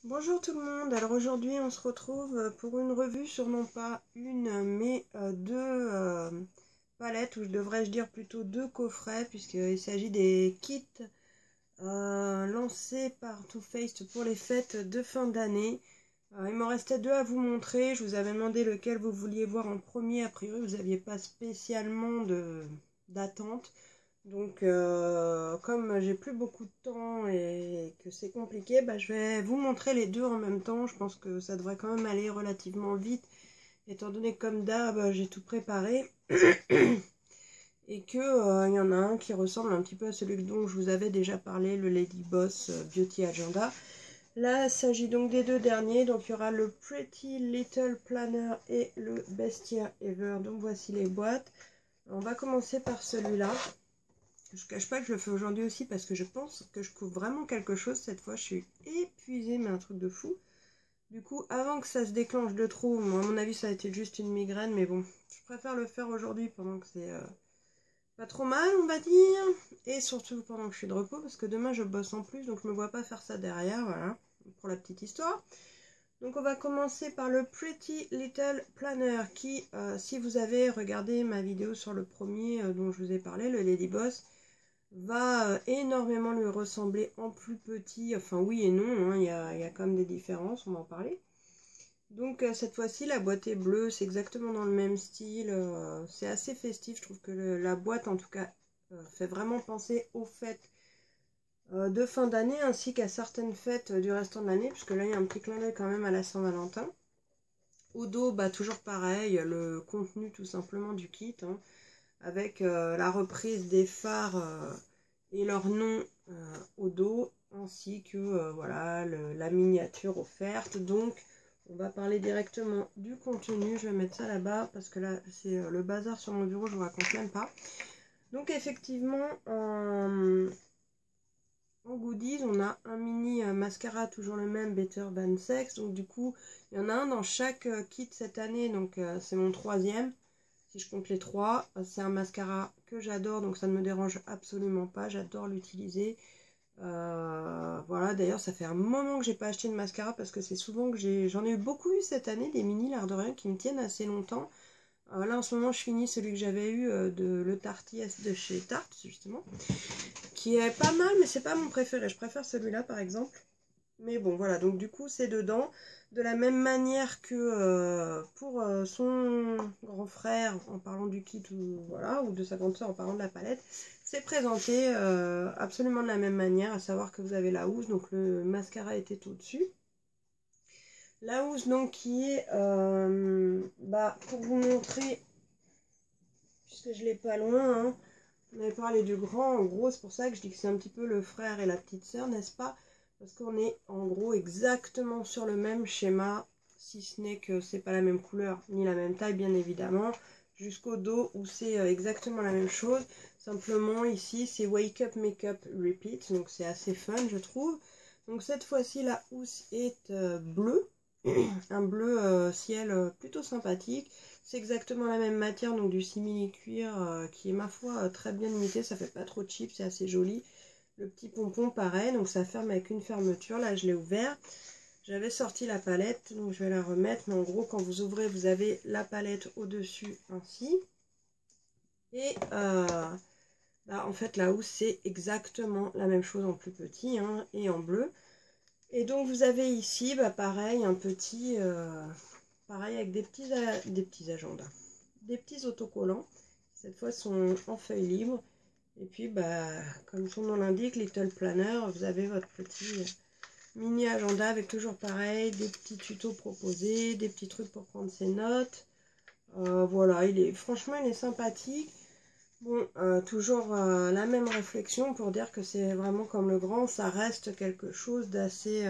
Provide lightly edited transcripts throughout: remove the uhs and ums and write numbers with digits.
Bonjour tout le monde, alors aujourd'hui on se retrouve pour une revue sur non pas une mais deux palettes, ou devrais-je dire plutôt deux coffrets, puisqu'il s'agit des kits lancés par Too Faced pour les fêtes de fin d'année. Il m'en restait deux à vous montrer, je vous avais demandé lequel vous vouliez voir en premier, a priori vous n'aviez pas spécialement d'attente. Donc, comme j'ai plus beaucoup de temps et que c'est compliqué, je vais vous montrer les deux en même temps. Je pense que ça devrait quand même aller relativement vite, étant donné que comme d'hab, j'ai tout préparé. Et que y en a un qui ressemble un petit peu à celui dont je vous avais déjà parlé, le Lady Boss Beauty Agenda. Là, il s'agit donc des deux derniers. Donc, il y aura le Pretty Little Planner et le Best Year Ever. Donc, voici les boîtes. On va commencer par celui-là. Je ne cache pas que je le fais aujourd'hui aussi parce que je pense que je couvre vraiment quelque chose. Cette fois, je suis épuisée, mais un truc de fou. Du coup, avant que ça se déclenche de trop, moi, à mon avis, ça a été juste une migraine, mais bon, je préfère le faire aujourd'hui pendant que c'est pas trop mal, on va dire. Et surtout pendant que je suis de repos, parce que demain, je bosse en plus, donc je me vois pas faire ça derrière, voilà, pour la petite histoire. Donc, on va commencer par le Pretty Little Planner qui, si vous avez regardé ma vidéo sur le premier dont je vous ai parlé, le Lady Boss, va énormément lui ressembler en plus petit. Enfin oui et non, hein, il y a quand même des différences, on va en parler. Donc cette fois-ci la boîte est bleue, c'est exactement dans le même style, c'est assez festif, je trouve que la boîte en tout cas fait vraiment penser aux fêtes de fin d'année ainsi qu'à certaines fêtes du restant de l'année, puisque là il y a un petit clin d'œil quand même à la Saint-Valentin. Au dos, toujours pareil, le contenu tout simplement du kit, hein, avec la reprise des phares et leur nom au dos, ainsi que voilà la miniature offerte. Donc on va parler directement du contenu. Je vais mettre ça là-bas parce que là c'est le bazar sur mon bureau, je vous raconte même pas. Donc effectivement en goodies on a un mini mascara, toujours le même, Better Than Sex. Donc du coup il y en a un dans chaque kit cette année, donc c'est mon troisième. Si je compte les trois, c'est un mascara que j'adore, donc ça ne me dérange absolument pas, j'adore l'utiliser. Voilà, d'ailleurs ça fait un moment que j'ai pas acheté de mascara parce que c'est souvent que j'en ai eu beaucoup eu cette année, des mini l'air de rien qui me tiennent assez longtemps. Là en ce moment je finis celui que j'avais eu de le Tarty de chez Tarte justement, qui est pas mal mais c'est pas mon préféré, je préfère celui-là par exemple. Mais bon, voilà, donc du coup, c'est dedans. De la même manière que pour son grand frère, en parlant du kit, ou, voilà, ou de sa grande soeur en parlant de la palette, c'est présenté absolument de la même manière, à savoir que vous avez la housse, donc le mascara était au-dessus. La housse, donc, qui est, pour vous montrer, puisque je l'ai pas loin, hein, on avait parlé du grand, en gros, c'est pour ça que je dis que c'est un petit peu le frère et la petite sœur, n'est-ce pas? Parce qu'on est en gros exactement sur le même schéma, si ce n'est que c'est pas la même couleur ni la même taille bien évidemment, jusqu'au dos où c'est exactement la même chose. Simplement ici c'est Wake Up Make Up Repeat, donc c'est assez fun je trouve. Donc cette fois-ci la housse est bleue, un bleu ciel plutôt sympathique. C'est exactement la même matière, donc du simili-cuir qui est ma foi très bien imité, ça fait pas trop cheap, c'est assez joli. Le petit pompon pareil, donc ça ferme avec une fermeture, là je l'ai ouvert. J'avais sorti la palette, donc je vais la remettre, mais en gros quand vous ouvrez vous avez la palette au-dessus ainsi. Et en fait la housse c'est exactement la même chose en plus petit hein, et en bleu. Et donc vous avez ici pareil un petit... pareil avec des petits agendas, des petits autocollants. Cette fois sont en feuille libre. Et puis comme son nom l'indique, Little Planner, vous avez votre petit mini agenda avec toujours pareil, des petits tutos proposés, des petits trucs pour prendre ses notes. Voilà, franchement il est sympathique. Bon, toujours la même réflexion pour dire que c'est vraiment comme le grand, ça reste quelque chose d'assez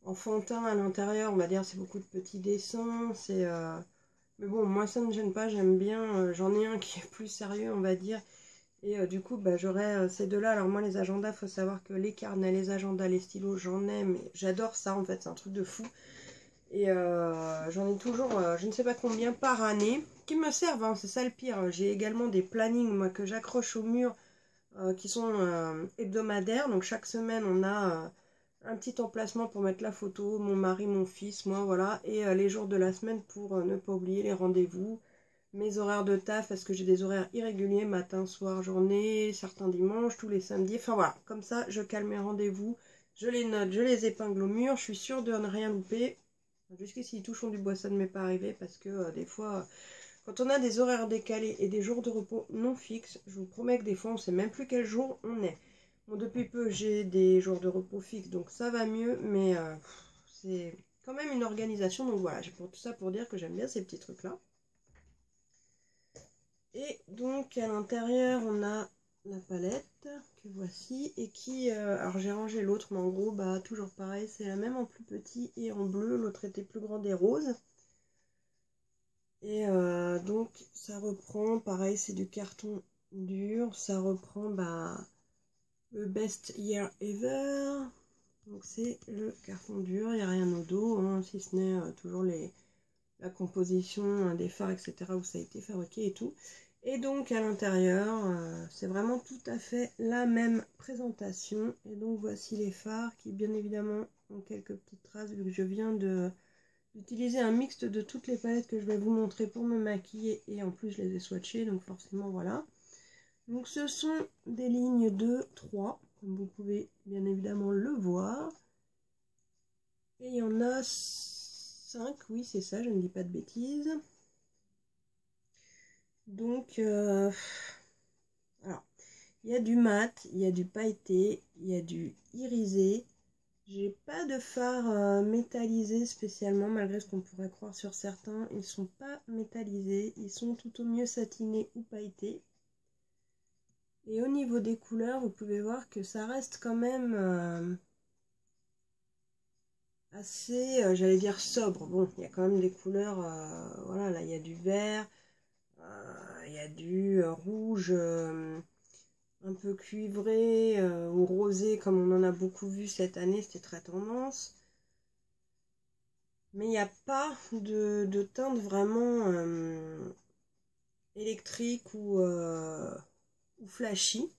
enfantin à l'intérieur, on va dire, c'est beaucoup de petits dessins, mais bon, moi ça ne me gêne pas, j'aime bien, j'en ai un qui est plus sérieux, on va dire, et du coup, j'aurai ces deux-là. Alors moi, les agendas, faut savoir que les carnets, les agendas, les stylos, j'en ai, mais j'adore ça, en fait, c'est un truc de fou, et j'en ai toujours, je ne sais pas combien par année, qui me servent, hein, c'est ça le pire. J'ai également des plannings, moi, que j'accroche au mur, qui sont hebdomadaires, donc chaque semaine, on a... un petit emplacement pour mettre la photo, mon mari, mon fils, moi, voilà, et les jours de la semaine pour ne pas oublier les rendez-vous, mes horaires de taf, parce que j'ai des horaires irréguliers, matin, soir, journée, certains dimanches, tous les samedis, enfin voilà, comme ça, je cale mes rendez-vous, je les note, je les épingle au mur, je suis sûre de ne rien louper. Jusqu'ici, touchons du bois, ça ne m'est pas arrivé, parce que des fois, quand on a des horaires décalés et des jours de repos non fixes, je vous promets que des fois, on ne sait même plus quel jour on est. Bon, depuis peu, j'ai des jours de repos fixes, donc ça va mieux, mais c'est quand même une organisation. Donc voilà, j'ai pour tout ça pour dire que j'aime bien ces petits trucs-là. Et donc, à l'intérieur, on a la palette que voici, et qui... alors, j'ai rangé l'autre, mais en gros, bah, toujours pareil, c'est la même en plus petit et en bleu. L'autre était plus grande et rose. Et donc, ça reprend, pareil, c'est du carton dur. Ça reprend, bah... le Best Year Ever. Donc c'est le carton dur, il n'y a rien au dos, hein, si ce n'est toujours la composition des fards, etc. où ça a été fabriqué et tout. Et donc à l'intérieur, c'est vraiment tout à fait la même présentation. Et donc voici les fards qui bien évidemment ont quelques petites traces vu que je viens d'utiliser un mixte de toutes les palettes que je vais vous montrer pour me maquiller. Et en plus je les ai swatchées, donc forcément voilà. Donc ce sont des lignes de 3, comme vous pouvez bien évidemment le voir. Et il y en a 5, oui c'est ça, je ne dis pas de bêtises. Donc, alors, il y a du mat, il y a du pailleté, il y a du irisé. J'ai pas de fard métallisé spécialement, malgré ce qu'on pourrait croire sur certains. Ils sont pas métallisés, ils sont tout au mieux satinés ou pailletés. Et au niveau des couleurs, vous pouvez voir que ça reste quand même assez, j'allais dire sobre. Bon, il y a quand même des couleurs, voilà, là il y a du vert, il y a du rouge un peu cuivré ou rosé comme on en a beaucoup vu cette année, c'était très tendance. Mais il n'y a pas de teinte vraiment électrique ou flashy.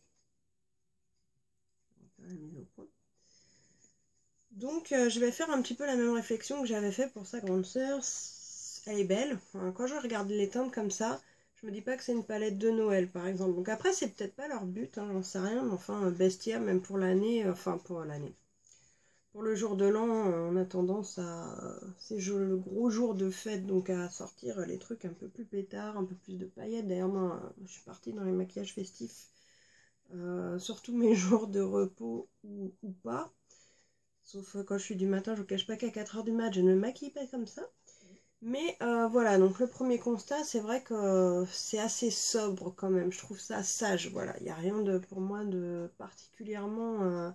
Donc je vais faire un petit peu la même réflexion que j'avais fait pour sa grande sœur. Elle est belle. Enfin, quand je regarde les teintes comme ça, je me dis pas que c'est une palette de Noël par exemple. Donc après c'est peut-être pas leur but, hein, j'en sais rien. Mais enfin Bestia même pour l'année, enfin pour l'année. Pour le jour de l'an, on a tendance à... c'est le gros jour de fête, donc à sortir les trucs un peu plus pétards, un peu plus de paillettes. D'ailleurs moi je suis partie dans les maquillages festifs. Surtout mes jours de repos ou pas. Sauf quand je suis du matin, je vous cache pas qu'à 4h du mat, je ne me maquille pas comme ça. Mais voilà, donc le premier constat, c'est vrai que c'est assez sobre quand même. Je trouve ça sage, voilà. Il n'y a rien de, pour moi de particulièrement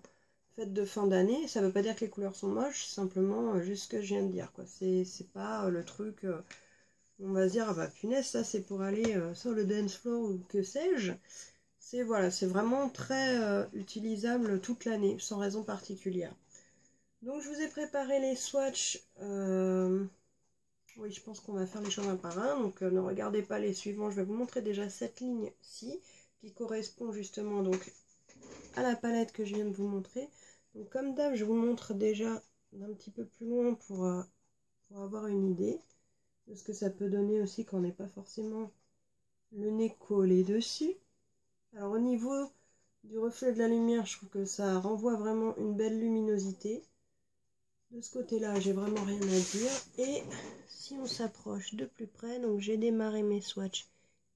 fête de fin d'année. Ça veut pas dire que les couleurs sont moches, simplement juste ce que je viens de dire, quoi. C'est pas le truc, on va se dire, ah bah punaise, ça c'est pour aller sur le dance floor ou que sais-je. C'est voilà, c'est vraiment très utilisable toute l'année, sans raison particulière. Donc je vous ai préparé les swatchs. Oui, je pense qu'on va faire les choses un par un. Donc ne regardez pas les suivants. Je vais vous montrer déjà cette ligne-ci qui correspond justement donc à la palette que je viens de vous montrer. Donc comme d'hab, je vous montre déjà d'un petit peu plus loin pour avoir une idée de ce que ça peut donner aussi quand on n'est pas forcément le nez collé dessus. Alors au niveau du reflet de la lumière, je trouve que ça renvoie vraiment une belle luminosité. De ce côté-là, j'ai vraiment rien à dire. Et si on s'approche de plus près, donc j'ai démarré mes swatchs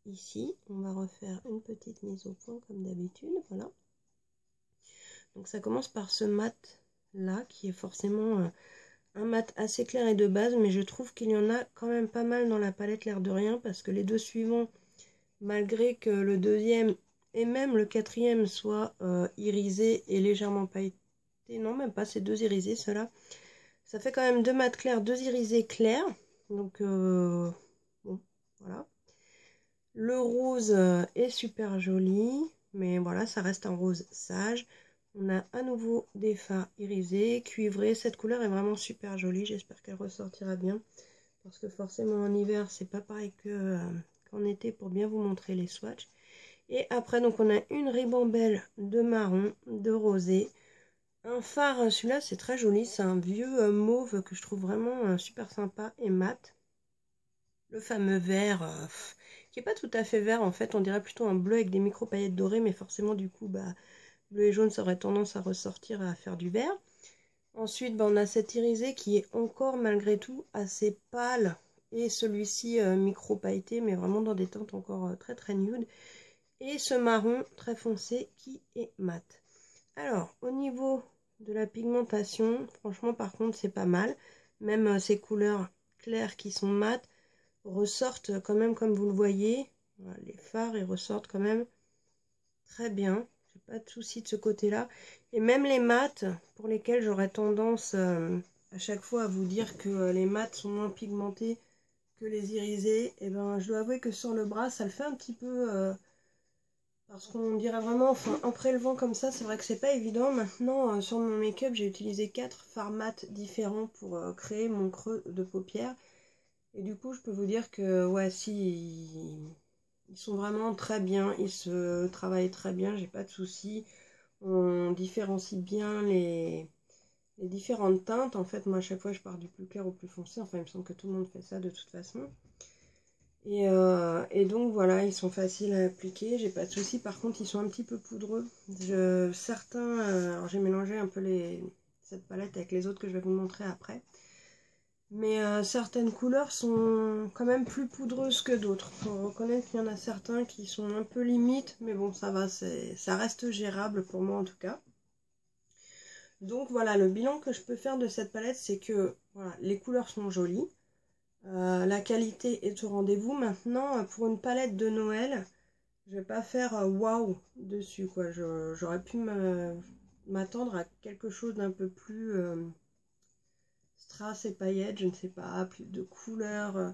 ici. On va refaire une petite mise au point comme d'habitude. Voilà. Donc ça commence par ce mat là, qui est forcément un mat assez clair et de base. Mais je trouve qu'il y en a quand même pas mal dans la palette, l'air de rien. Parce que les deux suivants, malgré que le deuxième et même le quatrième soient irisés et légèrement pailletés. Non, même pas, c'est deux irisés ceux-là. Ça fait quand même deux mats clairs, deux irisés clairs. Donc, bon, voilà. Le rose est super joli. Mais voilà, ça reste un rose sage. On a à nouveau des fards irisés, cuivrés. Cette couleur est vraiment super jolie. J'espère qu'elle ressortira bien. Parce que forcément en hiver, c'est pas pareil qu'en été pour bien vous montrer les swatchs. Et après, donc on a une ribambelle de marron, de rosé. un phare, celui-là c'est très joli, c'est un vieux mauve que je trouve vraiment super sympa et mat. Le fameux vert, qui est pas tout à fait vert en fait, on dirait plutôt un bleu avec des micro-paillettes dorées, mais forcément du coup, bah, bleu et jaune ça aurait tendance à ressortir et à faire du vert. Ensuite, bah, on a cet irisé qui est encore malgré tout assez pâle, et celui-ci micro-pailleté, mais vraiment dans des teintes encore très très nude. Et ce marron très foncé qui est mat. Alors, au niveau de la pigmentation, franchement par contre c'est pas mal. Même ces couleurs claires qui sont mates ressortent quand même comme vous le voyez. Voilà, les fards ils ressortent quand même très bien. J'ai pas de souci de ce côté-là. Et même les mates, pour lesquels j'aurais tendance à chaque fois à vous dire que les mates sont moins pigmentés que les irisés, et ben je dois avouer que sur le bras ça le fait un petit peu... parce qu'on dirait vraiment, enfin, en prélevant comme ça, c'est vrai que c'est pas évident. Maintenant, sur mon make-up, j'ai utilisé 4 fards mat différents pour créer mon creux de paupière. Et du coup, je peux vous dire que, ouais, si, ils sont vraiment très bien, ils se travaillent très bien, j'ai pas de soucis. On différencie bien les différentes teintes. En fait, moi, à chaque fois, je pars du plus clair au plus foncé. Enfin, il me semble que tout le monde fait ça de toute façon. Et donc voilà, ils sont faciles à appliquer, j'ai pas de soucis. Par contre, ils sont un petit peu poudreux. Certains, alors j'ai mélangé un peu cette palette avec les autres que je vais vous montrer après. Mais certaines couleurs sont quand même plus poudreuses que d'autres. Faut reconnaître qu'il y en a certains qui sont un peu limites, mais bon, ça va, ça reste gérable pour moi en tout cas. Donc voilà, le bilan que je peux faire de cette palette, c'est que voilà, les couleurs sont jolies. La qualité est au rendez-vous. Maintenant, pour une palette de Noël, je vais pas faire waouh dessus, quoi. J'aurais pu m'attendre à quelque chose d'un peu plus strass et paillettes, je ne sais pas, plus de couleurs.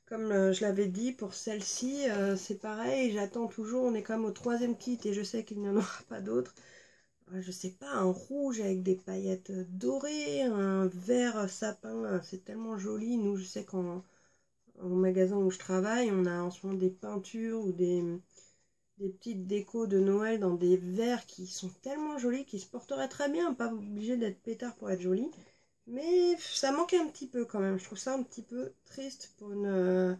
Comme je l'avais dit, pour celle-ci, c'est pareil. J'attends toujours, on est quand même au 3e kit et je sais qu'il n'y en aura pas d'autres. Je sais pas, un rouge avec des paillettes dorées, un vert sapin, c'est tellement joli. Nous, je sais qu'en au magasin où je travaille, on a en ce moment des peintures ou des petites décos de Noël dans des verres qui sont tellement jolis, qui se porteraient très bien, pas obligé d'être pétard pour être joli. Mais ça manque un petit peu quand même, je trouve ça un petit peu triste pour une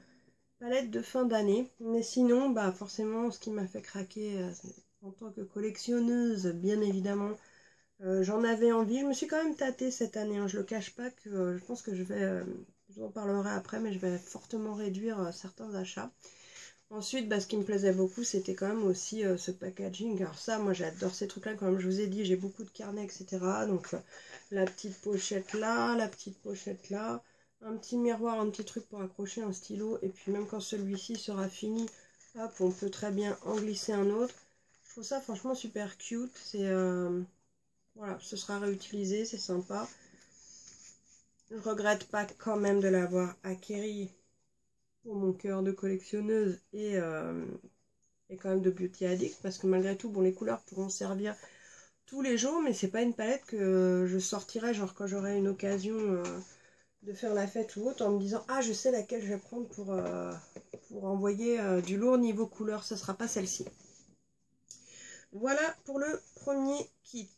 palette de fin d'année. Mais sinon, bah forcément, ce qui m'a fait craquer en tant que collectionneuse, bien évidemment, j'en avais envie. Je me suis quand même tâtée cette année, hein. Je le cache pas que je pense que je vais, je vous en parlerai après, mais je vais fortement réduire certains achats. Ensuite, bah, ce qui me plaisait beaucoup, c'était quand même aussi ce packaging. Alors ça, moi j'adore ces trucs-là, comme je vous ai dit, j'ai beaucoup de carnets, etc. Donc la petite pochette là, la petite pochette là, un petit miroir, un petit truc pour accrocher un stylo, et puis même quand celui-ci sera fini, hop, on peut très bien en glisser un autre. Je trouve ça franchement super cute, c'est... voilà, ce sera réutilisé, c'est sympa. Je regrette pas quand même de l'avoir acquéri pour mon cœur de collectionneuse et quand même de beauty addict, parce que malgré tout, bon, les couleurs pourront servir tous les jours, mais c'est pas une palette que je sortirai genre quand j'aurai une occasion de faire la fête ou autre en me disant ah je sais laquelle je vais prendre pour envoyer du lourd niveau couleur, ce sera pas celle-ci. Voilà pour le premier kit.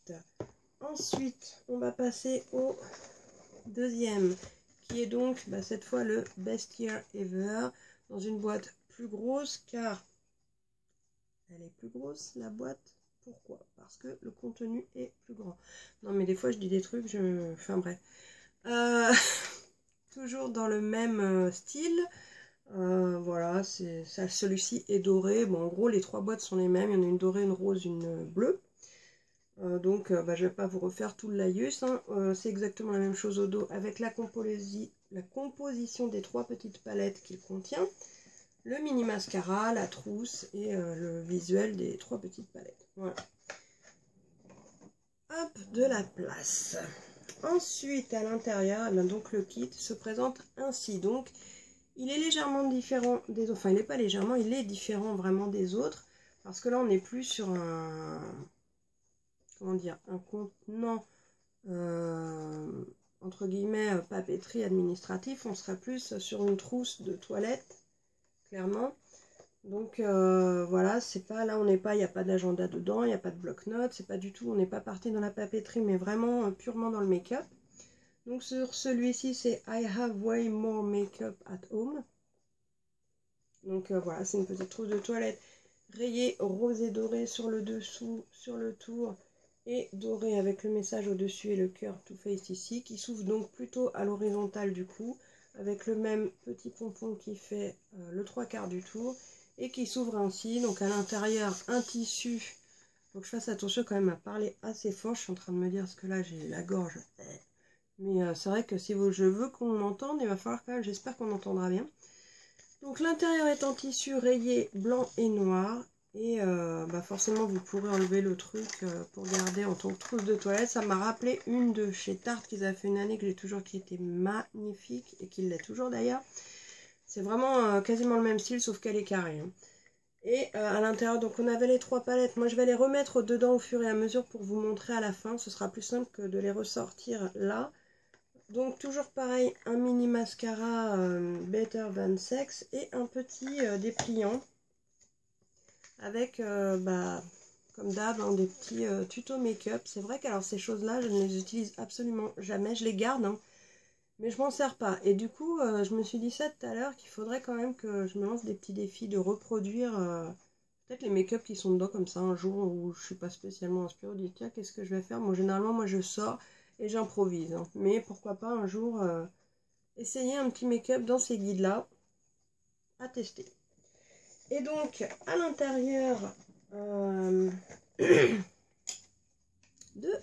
Ensuite, on va passer au deuxième, qui est donc bah, cette fois le Best Year Ever, dans une boîte plus grosse, car elle est plus grosse la boîte. Pourquoi? Parce que le contenu est plus grand. Non mais des fois je dis des trucs, enfin bref. Euh, toujours dans le même style. Voilà, celui-ci est doré. Bon, en gros, les 3 boîtes sont les mêmes. Il y en a une dorée, une rose, une bleue. Donc, bah, je ne vais pas vous refaire tout le laïus. Hein. C'est exactement la même chose au dos avec la composition des 3 petites palettes qu'il contient. Le mini mascara, la trousse et le visuel des 3 petites palettes. Voilà. Hop, de la place. Ensuite, à l'intérieur, donc le kit se présente ainsi. Donc, il est légèrement différent des autres. Enfin, il n'est pas légèrement, il est différent vraiment des autres. Parce que là, on n'est plus sur un... Comment dire? Un contenant, entre guillemets, papeterie administratif. On serait plus sur une trousse de toilette, clairement. Donc voilà, c'est pas là, on n'est pas, il n'y a pas d'agenda dedans, il n'y a pas de bloc-notes, c'est pas du tout, on n'est pas parti dans la papeterie, mais vraiment purement dans le make-up. Donc sur celui-ci, c'est I have way more makeup at home. Donc voilà, c'est une petite trousse de toilette rayée rose et doré sur le dessous, sur le tour, et doré avec le message au-dessus et le cœur Too Faced ici, qui s'ouvre donc plutôt à l'horizontale du coup, avec le même petit pompon qui fait le 3/4 du tour, et qui s'ouvre ainsi, donc à l'intérieur un tissu. Faut que je fasse attention quand même à parler assez fort, je suis en train de me dire parce que là j'ai la gorge. Mais c'est vrai que si je veux qu'on m'entende, il va falloir quand même, j'espère qu'on entendra bien. Donc l'intérieur est en tissu rayé blanc et noir. Et forcément vous pourrez enlever le truc pour garder en tant que trousse de toilette. Ça m'a rappelé une de chez Tarte qu'ils a fait une année que j'ai toujours, qui était magnifique et qui l'est toujours d'ailleurs. C'est vraiment quasiment le même style sauf qu'elle est carrée. Hein. Et à l'intérieur, donc on avait les 3 palettes. Moi je vais les remettre dedans au fur et à mesure pour vous montrer à la fin. Ce sera plus simple que de les ressortir là. Donc toujours pareil, un mini mascara Better Than Sex et un petit dépliant avec, comme d'hab, hein, des petits tutos make-up. C'est vrai qu'alors ces choses-là, je ne les utilise absolument jamais. Je les garde, hein, mais je m'en sers pas. Et du coup, je me suis dit ça tout à l'heure, qu'il faudrait quand même que je me lance des petits défis de reproduire peut-être les make-up qui sont dedans comme ça un jour où je suis pas spécialement inspirée. Je dis tiens, qu'est-ce que je vais faire? Bon, généralement, moi je sors et j'improvise. Hein. Mais pourquoi pas un jour essayer un petit make-up dans ces guides-là à tester. Et donc, à l'intérieur de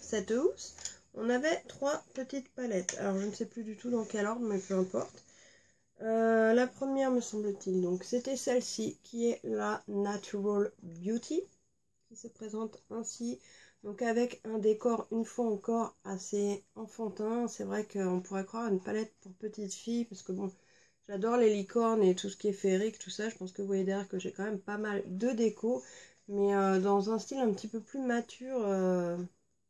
cette housse, on avait 3 petites palettes. Alors, je ne sais plus du tout dans quel ordre, mais peu importe. La première, me semble-t-il, donc c'était celle-ci, qui est la Natural Beauty, qui se présente ainsi. Donc avec un décor, une fois encore, assez enfantin. C'est vrai qu'on pourrait croire une palette pour petites filles, parce que bon, j'adore les licornes et tout ce qui est féerique, tout ça. Je pense que vous voyez derrière que j'ai quand même pas mal de déco, mais dans un style un petit peu plus mature,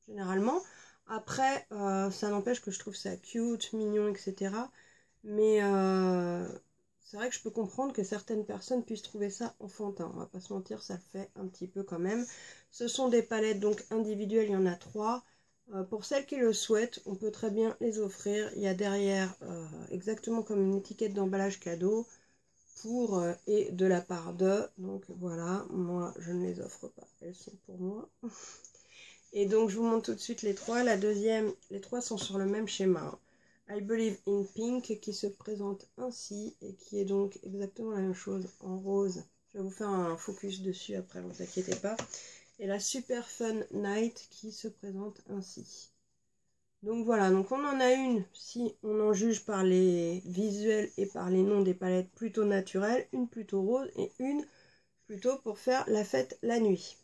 généralement. Après, ça n'empêche que je trouve ça cute, mignon, etc. Mais c'est vrai que je peux comprendre que certaines personnes puissent trouver ça enfantin. On va pas se mentir, ça le fait un petit peu quand même. Ce sont des palettes donc individuelles, il y en a 3. Pour celles qui le souhaitent, on peut très bien les offrir. Il y a derrière, exactement comme une étiquette d'emballage cadeau, pour et de la part de. Donc voilà, moi je ne les offre pas, elles sont pour moi. Et donc je vous montre tout de suite les 3. La deuxième, les 3 sont sur le même schéma. I Believe in Pink qui se présente ainsi et qui est donc exactement la même chose en rose. Je vais vous faire un focus dessus après, ne vous inquiétez pas. Et la Super Fun Night qui se présente ainsi. Donc voilà, donc on en a une, si on en juge par les visuels et par les noms des palettes, plutôt naturelles, une plutôt rose et une plutôt pour faire la fête la nuit.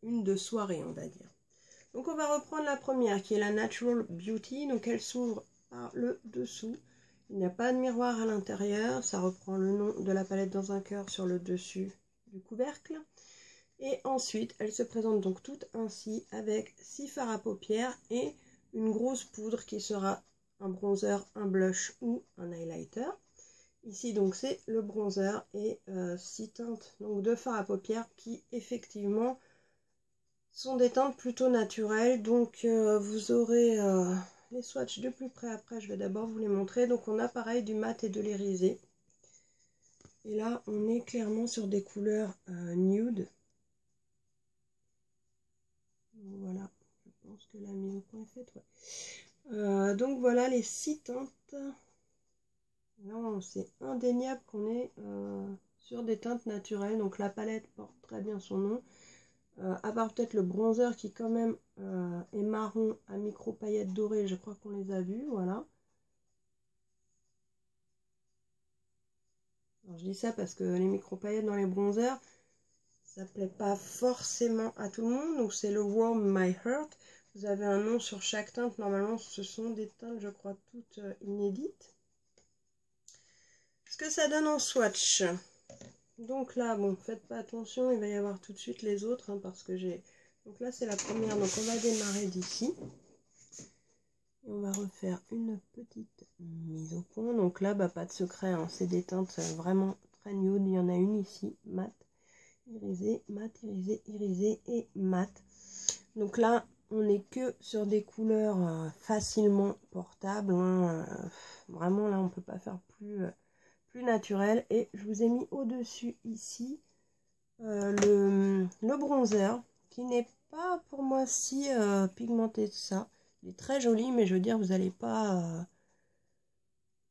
Une de soirée, on va dire. Donc on va reprendre la première qui est la Natural Beauty. Donc elle s'ouvre par le dessous. Il n'y a pas de miroir à l'intérieur. Ça reprend le nom de la palette dans un cœur sur le dessus du couvercle. Et ensuite elle se présente donc toute ainsi avec 6 fards à paupières et une grosse poudre qui sera un bronzer, un blush ou un highlighter. Ici donc c'est le bronzer et 6 teintes donc de fards à paupières qui effectivement sont des teintes plutôt naturelles. Donc vous aurez les swatchs de plus près après, je vais d'abord vous les montrer. Donc on a pareil du mat et de l'irisé. Et là on est clairement sur des couleurs nude. Donc, voilà, je pense que la mise au point est faite. Ouais. Donc voilà les 6 teintes. Là c'est indéniable qu'on est sur des teintes naturelles. Donc la palette porte très bien son nom. À part peut-être le bronzer qui quand même est marron à micro paillettes dorées, je crois qu'on les a vus, voilà. Alors je dis ça parce que les micro paillettes dans les bronzers, ça plaît pas forcément à tout le monde, donc c'est le Warm My Heart. Vous avez un nom sur chaque teinte, normalement ce sont des teintes je crois toutes inédites. Ce que ça donne en swatch. Donc là, bon, faites pas attention, il va y avoir tout de suite les autres, hein, parce que j'ai... Donc là c'est la première, donc on va démarrer d'ici. Et on va refaire une petite mise au point. Donc là, pas de secret, hein, c'est des teintes vraiment très nude. Il y en a une ici, mat, irisé, mat, irisé, irisé et mat. Donc là, on n'est que sur des couleurs facilement portables. Hein. Vraiment, là, on ne peut pas faire plus naturel. Et je vous ai mis au-dessus ici le bronzer, qui n'est pas pour moi si pigmenté que ça. Il est très joli, mais je veux dire, vous n'allez pas...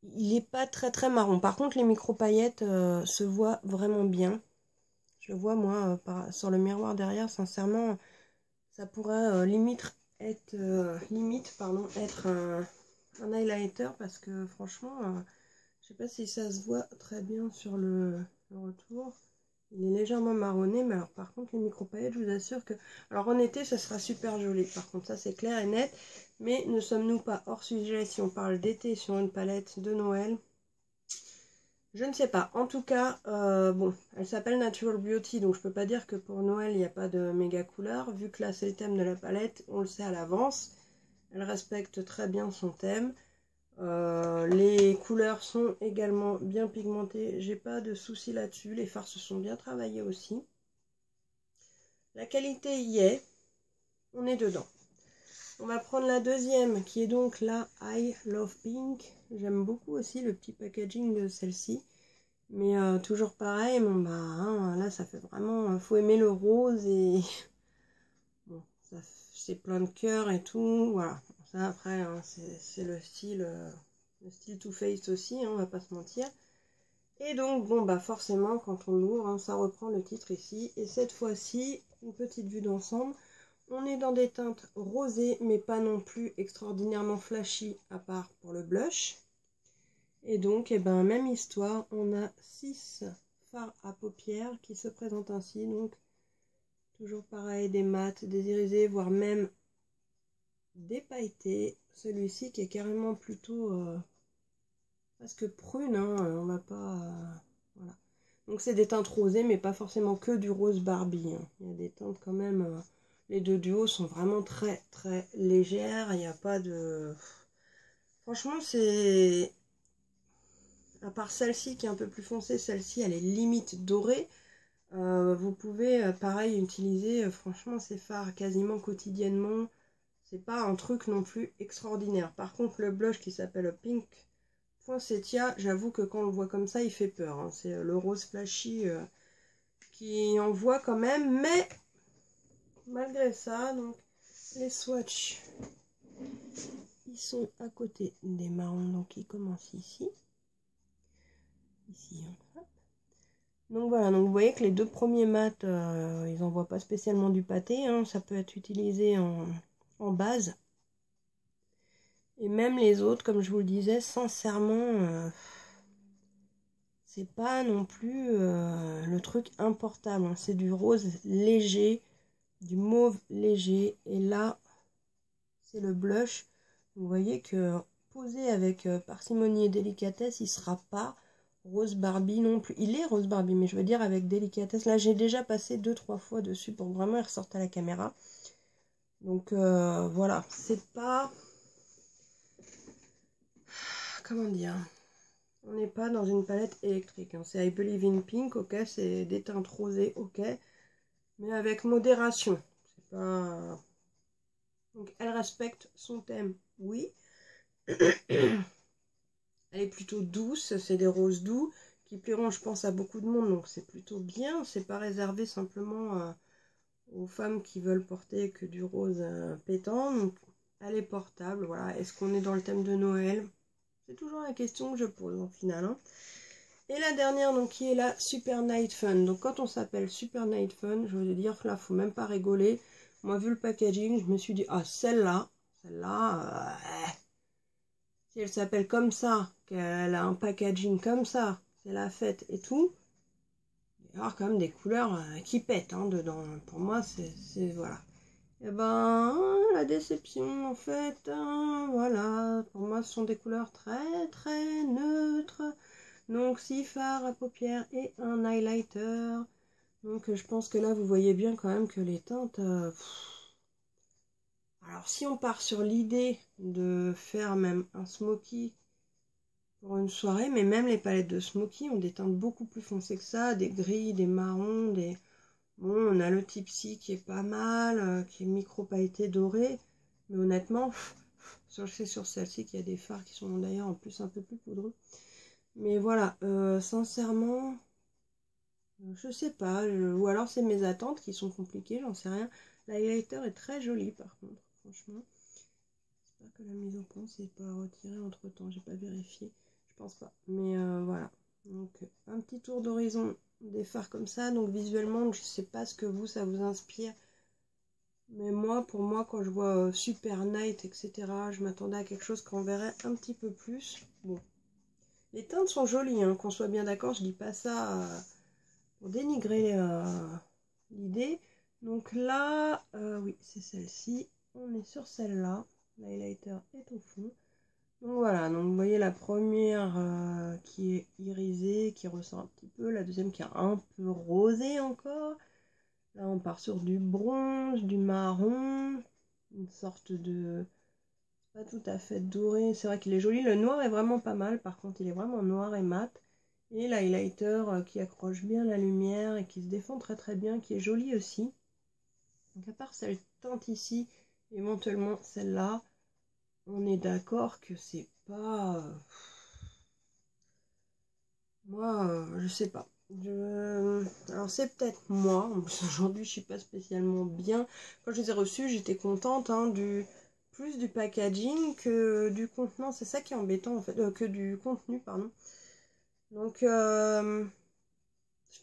il n'est pas très très marron. Par contre, les micro-paillettes se voient vraiment bien. Je le vois, moi, sur le miroir derrière, sincèrement... Ça pourrait limite être un highlighter parce que franchement, je sais pas si ça se voit très bien sur le retour. Il est légèrement marronné, mais alors par contre les micro-paillettes, je vous assure que... Alors en été, ça sera super joli, par contre ça c'est clair et net. Mais ne sommes-nous pas hors sujet si on parle d'été sur une palette de Noël? Je ne sais pas. En tout cas, bon, elle s'appelle Natural Beauty, donc je peux pas dire que pour Noël, il n'y a pas de méga couleur. Vu que là, c'est le thème de la palette, on le sait à l'avance. Elle respecte très bien son thème. Les couleurs sont également bien pigmentées. J'ai pas de soucis là-dessus. Les fards se sont bien travaillés aussi. La qualité y est. On est dedans. On va prendre la deuxième, qui est donc la I Love Pink. J'aime beaucoup aussi le petit packaging de celle-ci. Mais toujours pareil, bon bah hein, là ça fait vraiment, faut aimer le rose et bon, c'est plein de cœur et tout, voilà. Ça après hein, c'est le style Too Faced aussi, hein, on va pas se mentir. Et donc bon bah forcément quand on l'ouvre, hein, ça reprend le titre ici. Et cette fois-ci, une petite vue d'ensemble. On est dans des teintes rosées, mais pas non plus extraordinairement flashy, à part pour le blush. Et donc, eh ben, même histoire, on a 6 fards à paupières qui se présentent ainsi. Donc, toujours pareil, des mats, des irisés, voire même des pailletés. Celui-ci qui est carrément plutôt presque prune, hein, on va pas... voilà. Donc, c'est des teintes rosées, mais pas forcément que du rose Barbie. Hein. Il y a des teintes quand même... les deux duos sont vraiment très, très légères. Il n'y a pas de... Franchement, c'est... À part celle-ci qui est un peu plus foncée, celle-ci elle est limite dorée. Vous pouvez pareil utiliser franchement ces fards quasiment quotidiennement. C'est pas un truc non plus extraordinaire. Par contre le blush qui s'appelle Pink Poinsettia, j'avoue que quand on le voit comme ça il fait peur. Hein. C'est le rose flashy qui envoie quand même. Mais malgré ça, donc les swatchs ils sont à côté des marrons. Donc ils commencent ici. Ici, hein. Donc voilà, donc vous voyez que les deux premiers mats, ils n'envoient pas spécialement du pâté, hein, ça peut être utilisé en base. Et même les autres, comme je vous le disais, sincèrement, c'est pas non plus le truc importable. Hein, c'est du rose léger, du mauve léger. Et là, c'est le blush. Vous voyez que posé avec parcimonie et délicatesse, il sera pas... Rose Barbie non plus. Il est Rose Barbie, mais je veux dire avec délicatesse. Là, j'ai déjà passé 2-3 fois dessus pour vraiment y ressortir à la caméra. Donc, voilà. C'est pas... Comment dire? On n'est pas dans une palette électrique. Hein. C'est I Believe in Pink, ok. C'est des teintes rosées, ok. Mais avec modération. C'est pas... Donc, elle respecte son thème, oui. Elle est plutôt douce. C'est des roses doux qui plairont, je pense, à beaucoup de monde. Donc, c'est plutôt bien. C'est pas réservé simplement... aux femmes qui veulent porter que du rose pétant. Donc, elle est portable. Voilà. Est-ce qu'on est dans le thème de Noël? C'est toujours la question que je pose en final. Hein. Et la dernière, donc, qui est la Super Night Fun. Donc, quand on s'appelle Super Night Fun, je veux dire, là, faut même pas rigoler. Moi, vu le packaging, je me suis dit, ah, celle-là, si elle s'appelle comme ça, qu'elle a un packaging comme ça, c'est la fête et tout, il va y avoir quand même des couleurs qui pètent hein, dedans. Pour moi, c'est voilà. Et ben, la déception, en fait, hein, voilà, pour moi, ce sont des couleurs très, très neutres. Donc, 6 fards à paupières et un highlighter. Donc, je pense que là, vous voyez bien quand même que les teintes... Alors, si on part sur l'idée de faire même un smoky pour une soirée, mais même les palettes de Smoky ont des teintes beaucoup plus foncées que ça, des gris, des marrons, des... Bon, on a le Tipsy qui est pas mal, qui est micro-pailleté doré, mais honnêtement, c'est sur celle-ci qu'il y a des fards qui sont d'ailleurs en plus un peu plus poudreux. Mais voilà, sincèrement, je sais pas, ou alors c'est mes attentes qui sont compliquées, j'en sais rien. L'highlighter est très joli par contre, franchement. J'espère que la mise au point c'est pas retiré entre temps, j'ai pas vérifié, je pense pas. Mais voilà, donc un petit tour d'horizon des fards comme ça, donc visuellement je sais pas ce que vous ça vous inspire. Mais moi, pour moi, quand je vois Super Night, etc., je m'attendais à quelque chose qu'on verrait un petit peu plus. Bon, les teintes sont jolies, hein, qu'on soit bien d'accord, je dis pas ça pour dénigrer l'idée. Donc là, oui, c'est celle-ci. On est sur celle-là. L'highlighter est au fond. Donc voilà, donc vous voyez la première qui est irisée, qui ressort un petit peu. La deuxième qui est un peu rosée encore. Là, on part sur du bronze, du marron, une sorte de... pas tout à fait doré. C'est vrai qu'il est joli. Le noir est vraiment pas mal. Par contre, il est vraiment noir et mat. Et l'highlighter qui accroche bien la lumière et qui se défend très très bien, qui est joli aussi. Donc à part cette teinte ici, éventuellement celle-là, on est d'accord que c'est pas... Moi, je sais pas. Alors c'est peut-être moi, aujourd'hui je suis pas spécialement bien. Quand je les ai reçus, j'étais contente hein, plus du packaging que du contenant. C'est ça qui est embêtant en fait, que du contenu, pardon. Donc je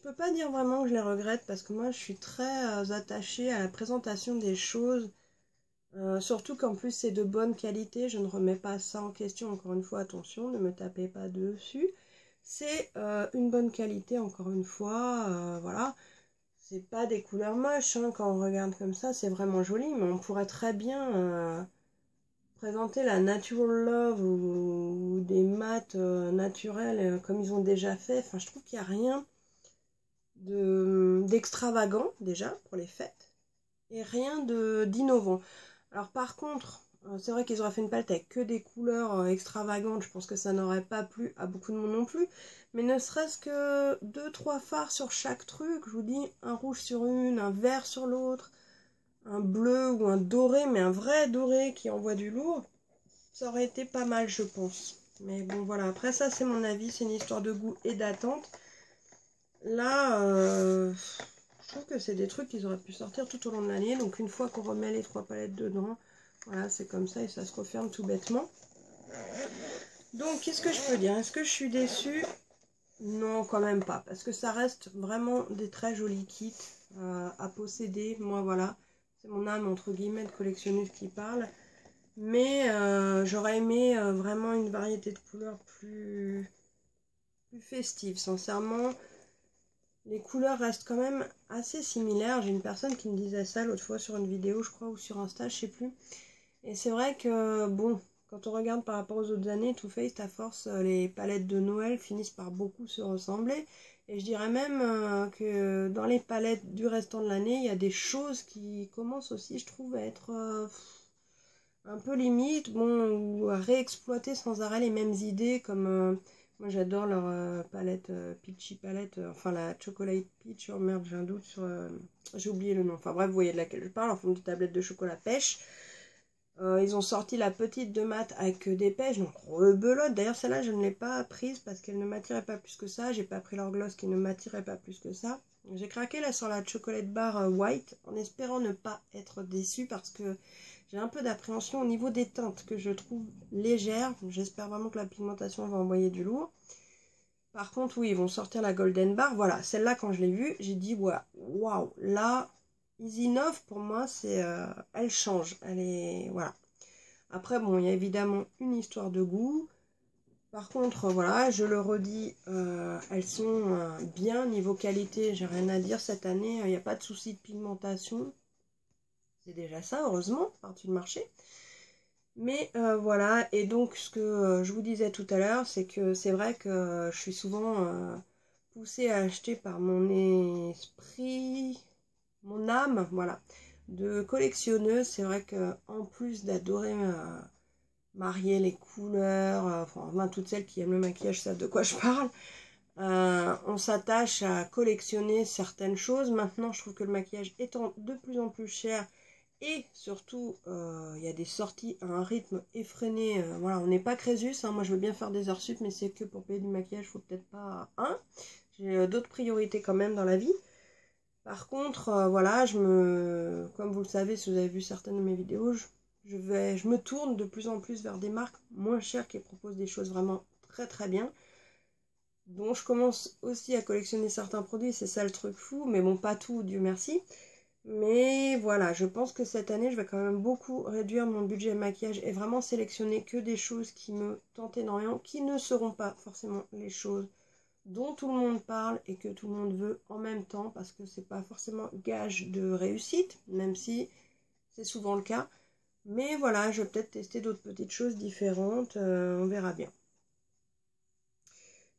peux pas dire vraiment que je les regrette parce que moi je suis très attachée à la présentation des choses. Surtout qu'en plus c'est de bonne qualité, je ne remets pas ça en question, encore une fois, attention, ne me tapez pas dessus. C'est une bonne qualité, encore une fois, voilà. C'est pas des couleurs moches, hein, quand on regarde comme ça, c'est vraiment joli, mais on pourrait très bien présenter la Natural Love ou des mats naturels comme ils ont déjà fait. Enfin, je trouve qu'il n'y a rien d'extravagant déjà pour les fêtes et rien d'innovant. Alors par contre, c'est vrai qu'ils auraient fait une palette avec que des couleurs extravagantes, je pense que ça n'aurait pas plu à beaucoup de monde non plus, mais ne serait-ce que 2-3 fards sur chaque truc, je vous dis, un rouge sur une, un vert sur l'autre, un bleu ou un doré, mais un vrai doré qui envoie du lourd, ça aurait été pas mal je pense. Mais bon voilà, après ça c'est mon avis, c'est une histoire de goût et d'attente. Là, je trouve que c'est des trucs qu'ils auraient pu sortir tout au long de l'année. Donc une fois qu'on remet les 3 palettes dedans, voilà, c'est comme ça et ça se referme tout bêtement. Donc qu'est-ce que je peux dire? Est-ce que je suis déçue? Non, quand même pas. Parce que ça reste vraiment des très jolis kits à posséder. Moi, voilà, c'est mon âme entre guillemets de collectionneuse qui parle. Mais j'aurais aimé vraiment une variété de couleurs plus festive, sincèrement. Les couleurs restent quand même assez similaires. J'ai une personne qui me disait ça l'autre fois sur une vidéo, je crois, ou sur Insta, je sais plus. Et c'est vrai que, bon, quand on regarde par rapport aux autres années, Too Faced, à force, les palettes de Noël finissent par beaucoup se ressembler. Et je dirais même que dans les palettes du restant de l'année, il y a des choses qui commencent aussi, je trouve, à être un peu limite, bon, ou à réexploiter sans arrêt les mêmes idées, comme moi j'adore leur palette, Peachy palette, enfin la Chocolate Peach, oh merde, j'ai un doute sur, j'ai oublié le nom, enfin bref, vous voyez de laquelle je parle, en forme de tablette de chocolat pêche. Ils ont sorti la petite de mat avec des pêches, donc rebelote. D'ailleurs, celle-là, je ne l'ai pas prise parce qu'elle ne m'attirait pas plus que ça. J'ai pas pris leur gloss qui ne m'attirait pas plus que ça. J'ai craqué là sur la chocolate bar white en espérant ne pas être déçue parce que j'ai un peu d'appréhension au niveau des teintes que je trouve légères. J'espère vraiment que la pigmentation va envoyer du lourd. Par contre, oui, ils vont sortir la golden bar. Voilà, celle-là, quand je l'ai vue, j'ai dit, waouh, là, Easy 9, pour moi, c'est, elle change. Elle est, voilà. Après, bon, il y a évidemment une histoire de goût. Par contre, voilà, je le redis, elles sont bien niveau qualité. J'ai rien à dire cette année. Il n'y a pas de souci de pigmentation. C'est déjà ça, heureusement, partie du marché. Mais voilà, et donc ce que je vous disais tout à l'heure, c'est que c'est vrai que je suis souvent poussée à acheter par mon esprit, mon âme, voilà, de collectionneuse. C'est vrai que en plus d'adorer marier les couleurs, enfin toutes celles qui aiment le maquillage savent de quoi je parle. On s'attache à collectionner certaines choses. Maintenant, je trouve que le maquillage étant de plus en plus cher et surtout, il y a des sorties à un rythme effréné. Voilà, on n'est pas Crésus, hein. Moi, je veux bien faire des heures sup, mais c'est que pour payer du maquillage, faut peut-être pas un. J'ai d'autres priorités quand même dans la vie. Par contre, voilà, comme vous le savez, si vous avez vu certaines de mes vidéos, je me tourne de plus en plus vers des marques moins chères qui proposent des choses vraiment très très bien. Bon, je commence aussi à collectionner certains produits, c'est ça le truc fou, mais bon, pas tout, Dieu merci. Mais voilà, je pense que cette année, je vais quand même beaucoup réduire mon budget maquillage et vraiment sélectionner que des choses qui me tentent énormément, qui ne seront pas forcément les choses dont tout le monde parle et que tout le monde veut en même temps, parce que c'est pas forcément gage de réussite, même si c'est souvent le cas. Mais voilà, je vais peut-être tester d'autres petites choses différentes, on verra bien.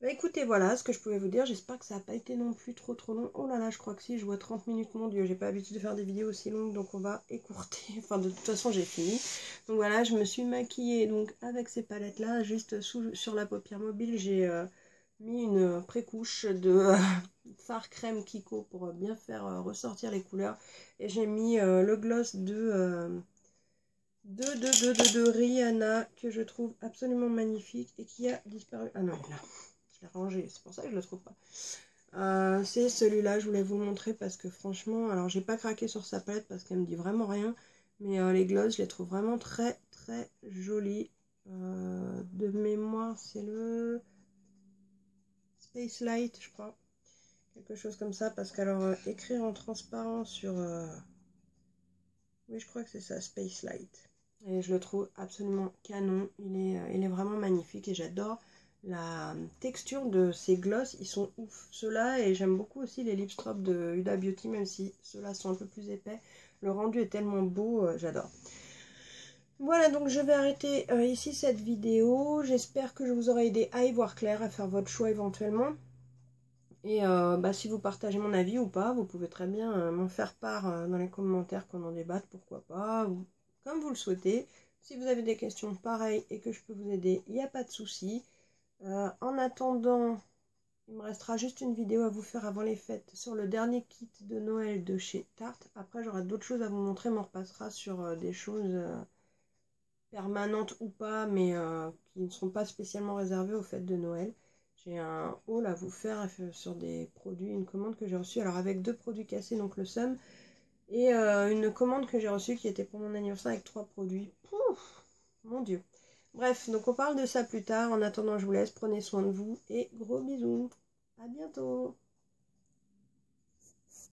Bah écoutez, voilà ce que je pouvais vous dire. J'espère que ça n'a pas été non plus trop long. Oh là là, je crois que si, je vois 30 minutes, mon Dieu. J'ai pas l'habitude de faire des vidéos aussi longues, donc on va écourter. Enfin, de toute façon, j'ai fini. Donc voilà, je me suis maquillée donc avec ces palettes-là. Juste sur la paupière mobile, j'ai mis une pré-couche de fard crème Kiko pour bien faire ressortir les couleurs. Et j'ai mis le gloss de Rihanna que je trouve absolument magnifique et qui a disparu. Ah non, il est là. Je l'ai rangé, c'est pour ça que je ne le trouve pas. C'est celui-là, je voulais vous le montrer parce que franchement, alors j'ai pas craqué sur sa palette parce qu'elle me dit vraiment rien, mais les gloss, je les trouve vraiment très très jolis. De mémoire, c'est le Space Light, je crois. Quelque chose comme ça, parce qu'alors écrire en transparent sur... Oui, je crois que c'est ça, Space Light. Et je le trouve absolument canon, il est vraiment magnifique et j'adore la texture de ces gloss, ils sont ouf ceux-là, et j'aime beaucoup aussi les lipstrops de Huda Beauty, même si ceux-là sont un peu plus épais. Le rendu est tellement beau, j'adore. Voilà, donc je vais arrêter ici cette vidéo. J'espère que je vous aurai aidé à y voir clair, à faire votre choix éventuellement. Et si vous partagez mon avis ou pas, vous pouvez très bien m'en faire part dans les commentaires, qu'on en débatte, pourquoi pas, ou comme vous le souhaitez. Si vous avez des questions pareilles et que je peux vous aider, il n'y a pas de souci. En attendant, il me restera juste une vidéo à vous faire avant les fêtes sur le dernier kit de Noël de chez Tarte. Après, j'aurai d'autres choses à vous montrer, mais on repassera sur des choses permanentes ou pas, mais qui ne sont pas spécialement réservées aux fêtes de Noël. J'ai un haul à vous faire sur des produits, une commande que j'ai reçue, alors avec 2 produits cassés, donc le Somme, et une commande que j'ai reçue qui était pour mon anniversaire avec 3 produits. Pouf, mon Dieu. Bref, donc on parle de ça plus tard. En attendant, je vous laisse, prenez soin de vous et gros bisous. À bientôt.